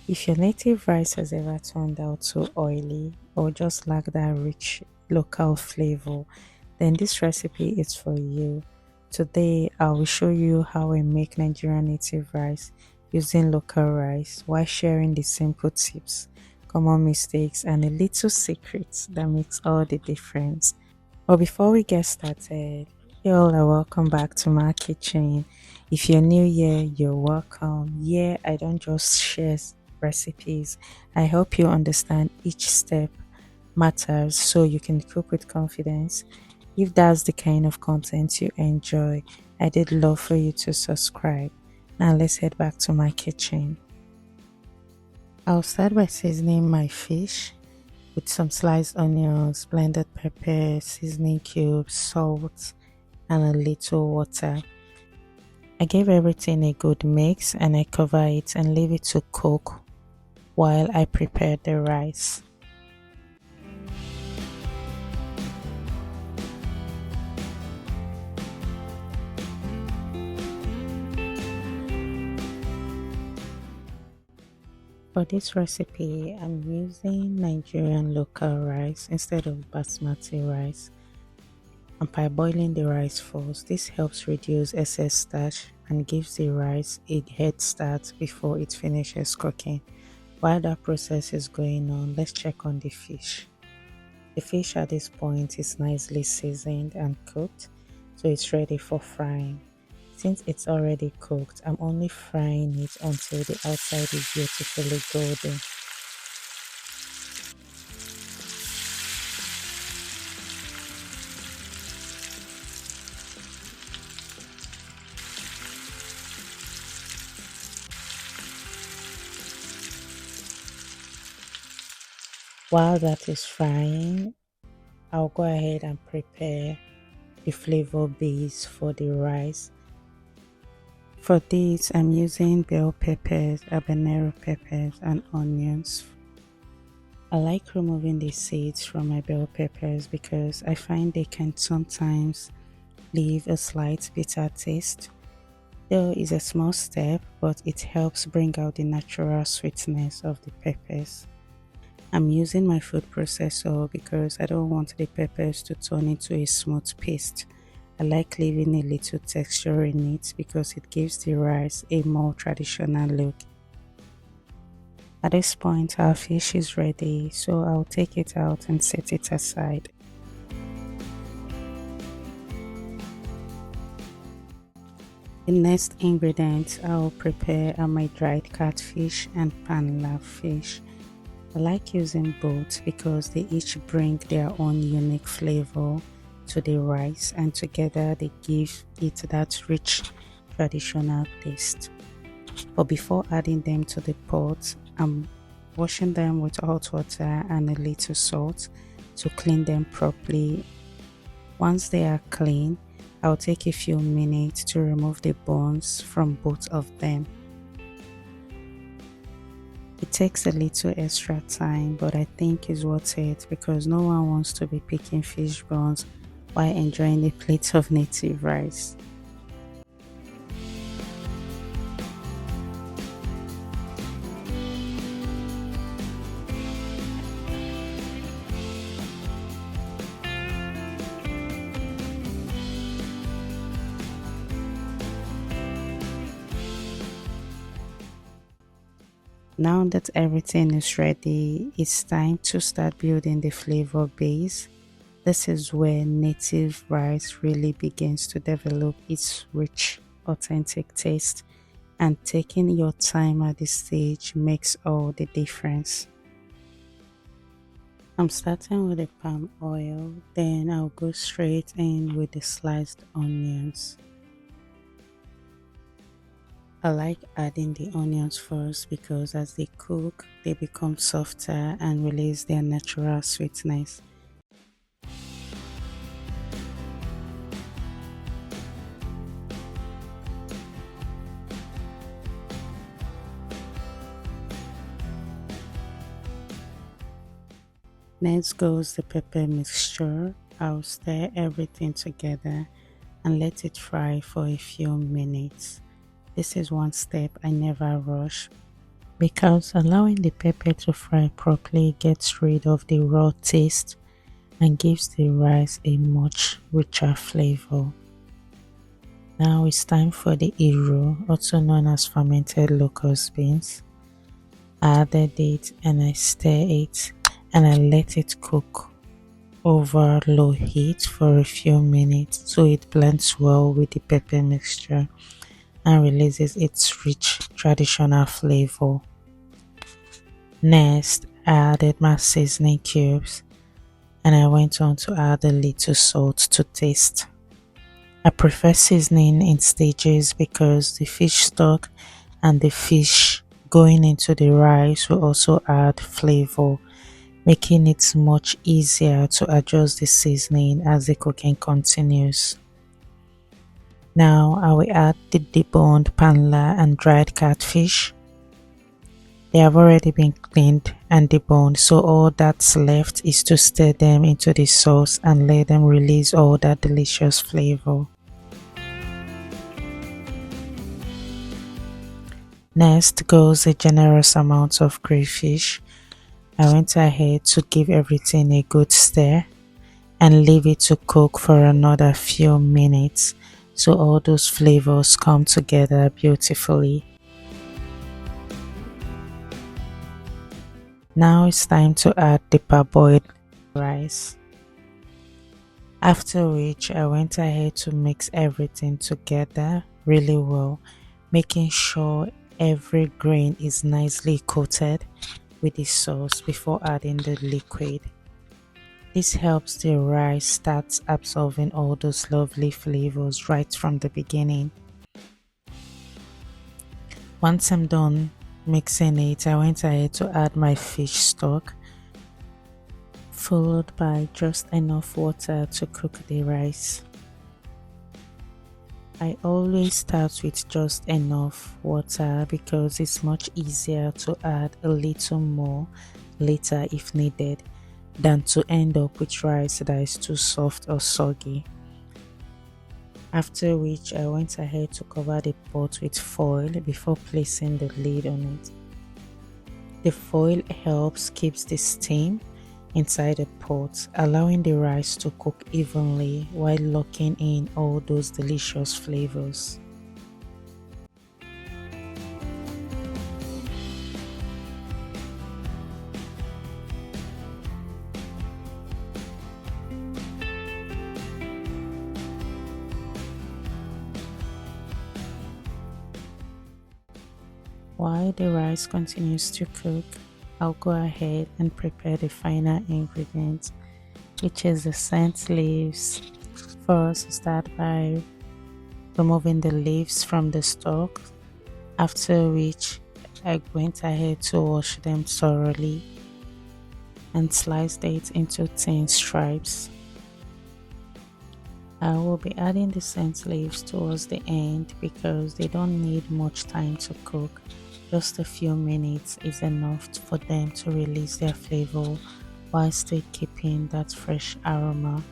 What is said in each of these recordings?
If your native rice has ever turned out too oily or just lack that rich local flavor, then this recipe is for you. Today, I will show you how I make Nigerian native rice using local rice while sharing the simple tips, common mistakes, and a little secrets that makes all the difference. But before we get started, you all are welcome back to my kitchen. If you're new here, you're welcome. Yeah, I don't just share recipes. I help you understand each step matters so you can cook with confidence. If that's the kind of content you enjoy, I did love for you to subscribe. Now let's head back to my kitchen. I'll start by seasoning my fish with some sliced onions, blended pepper, seasoning cubes, salt, and a little water. I give everything a good mix and I cover it and leave it to cook while I prepare the rice. For this recipe, I'm using Nigerian local rice instead of basmati rice. And by boiling the rice first, this helps reduce excess starch and gives the rice a head start before it finishes cooking. While that process is going on, let's check on the fish. The fish at this point is nicely seasoned and cooked, so it's ready for frying. Since it's already cooked, I'm only frying it until the outside is beautifully golden. While that is frying, I'll go ahead and prepare the flavor base for the rice. For this, I'm using bell peppers, habanero peppers, and onions. I like removing the seeds from my bell peppers because I find they can sometimes leave a slight bitter taste. Though it's a small step, but it helps bring out the natural sweetness of the peppers. I'm using my food processor because I don't want the peppers to turn into a smooth paste. I like leaving a little texture in it because it gives the rice a more traditional look. At this point, our fish is ready, so I'll take it out and set it aside. The next ingredients I'll prepare are my dried catfish and Panla fish. I like using both because they each bring their own unique flavor to the rice and together they give it that rich traditional taste. But before adding them to the pot, I'm washing them with hot water and a little salt to clean them properly. Once they are clean, I'll take a few minutes to remove the bones from both of them. It takes a little extra time, but I think it's worth it because no one wants to be picking fish bones while enjoying a plate of native rice. Now that everything is ready, it's time to start building the flavor base. This is where native rice really begins to develop its rich, authentic taste, and taking your time at this stage makes all the difference. I'm starting with the palm oil, then I'll go straight in with the sliced onions. I like adding the onions first because as they cook, they become softer and release their natural sweetness. Next goes the pepper mixture. I'll stir everything together and let it fry for a few minutes. This is one step I never rush because allowing the pepper to fry properly gets rid of the raw taste and gives the rice a much richer flavor. Now it's time for the iru, also known as fermented locust beans. I added it and I stir it and I let it cook over low heat for a few minutes so it blends well with the pepper mixture and releases its rich traditional flavor. Next, I added my seasoning cubes and I went on to add a little salt to taste. I prefer seasoning in stages because the fish stock and the fish going into the rice will also add flavor, making it much easier to adjust the seasoning as the cooking continues. Now I will add the deboned panla and dried catfish. They have already been cleaned and deboned, so all that's left is to stir them into the sauce and let them release all that delicious flavor. Next goes a generous amount of crayfish. I went ahead to give everything a good stir and leave it to cook for another few minutes so all those flavors come together beautifully. Now it's time to add the parboiled rice. After which I went ahead to mix everything together really well, making sure every grain is nicely coated with the sauce before adding the liquid. This helps the rice start absorbing all those lovely flavors right from the beginning. Once I'm done mixing it, I went ahead to add my fish stock, followed by just enough water to cook the rice. I always start with just enough water because it's much easier to add a little more later if needed than to end up with rice that is too soft or soggy. After which I went ahead to cover the pot with foil before placing the lid on it. The foil helps keeps the steam inside the pot, allowing the rice to cook evenly while locking in all those delicious flavors. While the rice continues to cook, I'll go ahead and prepare the final ingredient, which is the scent leaves. First, start by removing the leaves from the stalk, after which I went ahead to wash them thoroughly and sliced it into thin stripes. I will be adding the scent leaves towards the end because they don't need much time to cook. Just a few minutes is enough for them to release their flavor while still keeping that fresh aroma.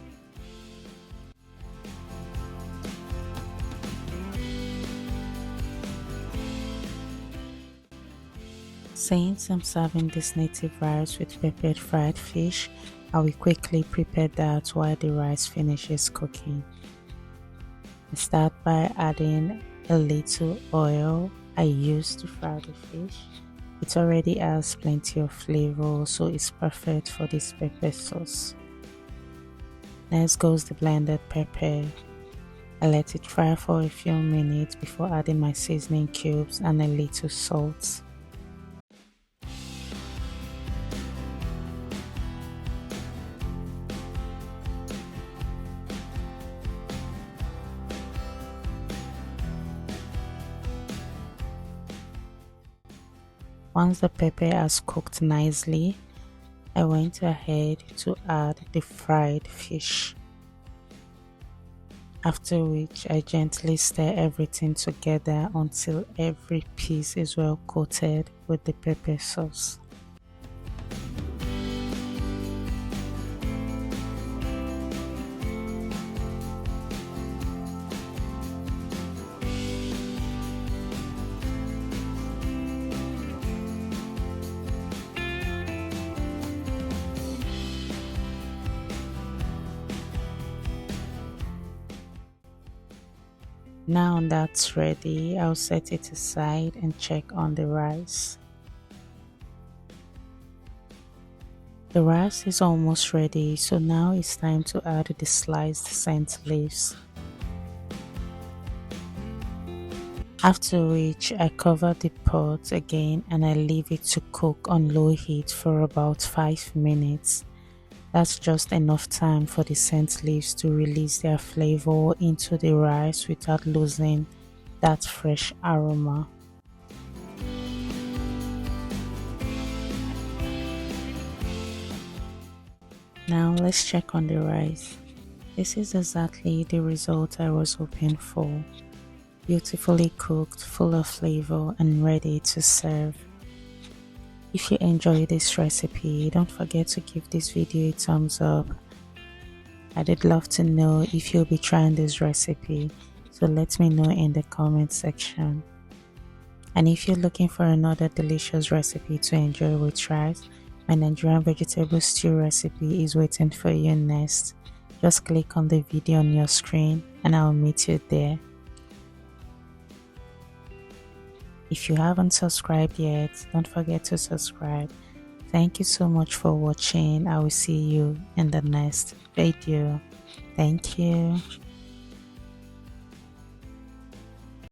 Since I'm serving this native rice with peppered fried fish, I will quickly prepare that while the rice finishes cooking. I start by adding a little oil I used to fry the fish. It already has plenty of flavor, so it's perfect for this pepper sauce. Next goes the blended pepper. I let it fry for a few minutes before adding my seasoning cubes and a little salt. Once the pepper has cooked nicely, I went ahead to add the fried fish. After which I gently stir everything together until every piece is well coated with the pepper sauce. Now that's ready, I'll set it aside and check on the rice. The rice is almost ready, so now it's time to add the sliced scent leaves. After which I cover the pot again and I leave it to cook on low heat for about 5 minutes. That's just enough time for the scent leaves to release their flavor into the rice without losing that fresh aroma. Now let's check on the rice. This is exactly the result I was hoping for. Beautifully cooked, full of flavor and ready to serve. If you enjoy this recipe, don't forget to give this video a thumbs up. I'd love to know if you'll be trying this recipe, so let me know in the comment section. And if you're looking for another delicious recipe to enjoy with rice, my Nigerian vegetable stew recipe is waiting for you next. Just click on the video on your screen and I'll meet you there. If you haven't subscribed yet, don't forget to subscribe. Thank you so much for watching. I will see you in the next video. Thank you.